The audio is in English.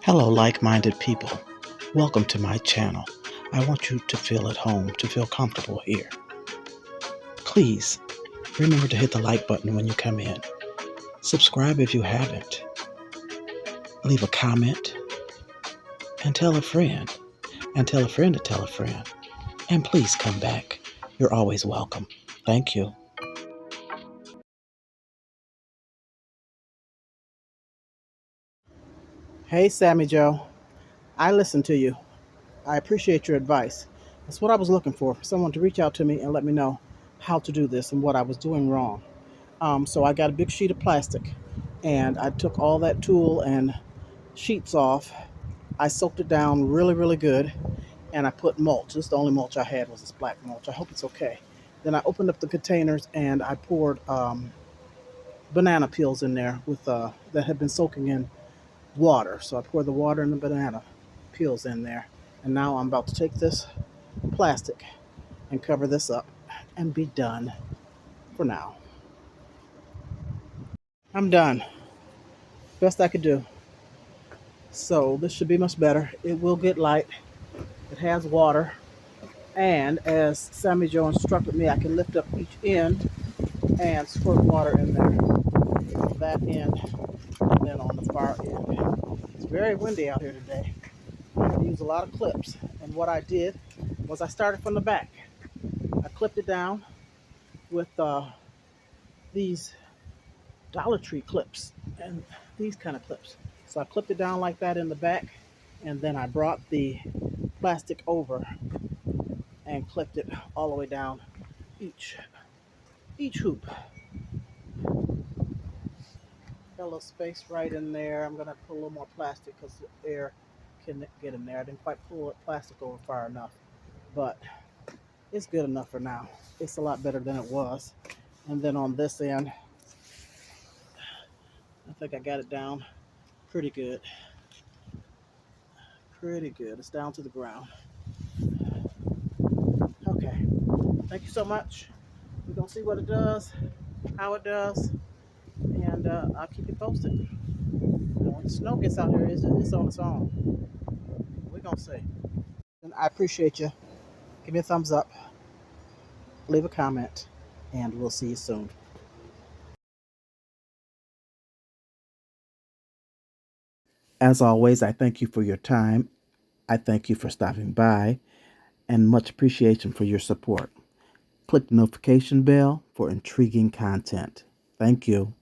Hello, like-minded people. Welcome to my channel. I want you to feel at home, to feel comfortable here. Please remember to hit the like button when you come in. Subscribe if you haven't. Leave a comment and tell a friend. And tell a friend to tell a friend. And please come back. You're always welcome. Thank you. Hey, Sammy Joe. I listened to you. I appreciate your advice. That's what I was looking for someone to reach out to me and let me know how to do this and what I was doing wrong. So I got a big sheet of plastic and I took all that tulle and sheets off. I soaked it down really, really good and I put mulch. This is the only mulch I had was this black mulch. I hope it's okay. Then I opened up the containers and I poured banana peels in there with that had been soaking in water. So I poured the water and the banana peels in there. And now I'm about to take this plastic and cover this up and be done for now. I'm done. Best I could do. So this should be much better. It will get light. It has water. And as Sammy Joe instructed me, I can lift up each end and squirt water in there. That end and then on the far end. It's very windy out here today. I had to use a lot of clips. And what I did was I started from the back. I clipped it down with these Dollar Tree clips and these kind of clips. So I clipped it down like that in the back and then I brought the plastic over and clipped it all the way down each hoop. Got a little space right in there. I'm gonna put a little more plastic because the air can get in there. I didn't quite pull the plastic over far enough, but it's good enough for now. It's a lot better than it was. And then on this end, I think I got it down pretty good. Pretty good. It's down to the ground. Okay. Thank you so much. We're gonna see what it does, how it does, and I'll keep you posted. When the snow gets out here, it's on its own. We're gonna see. And I appreciate you. Give me a thumbs up, leave a comment, and we'll see you soon. As always, I thank you for your time. I thank you for stopping by, and much appreciation for your support. Click the notification bell for intriguing content. Thank you.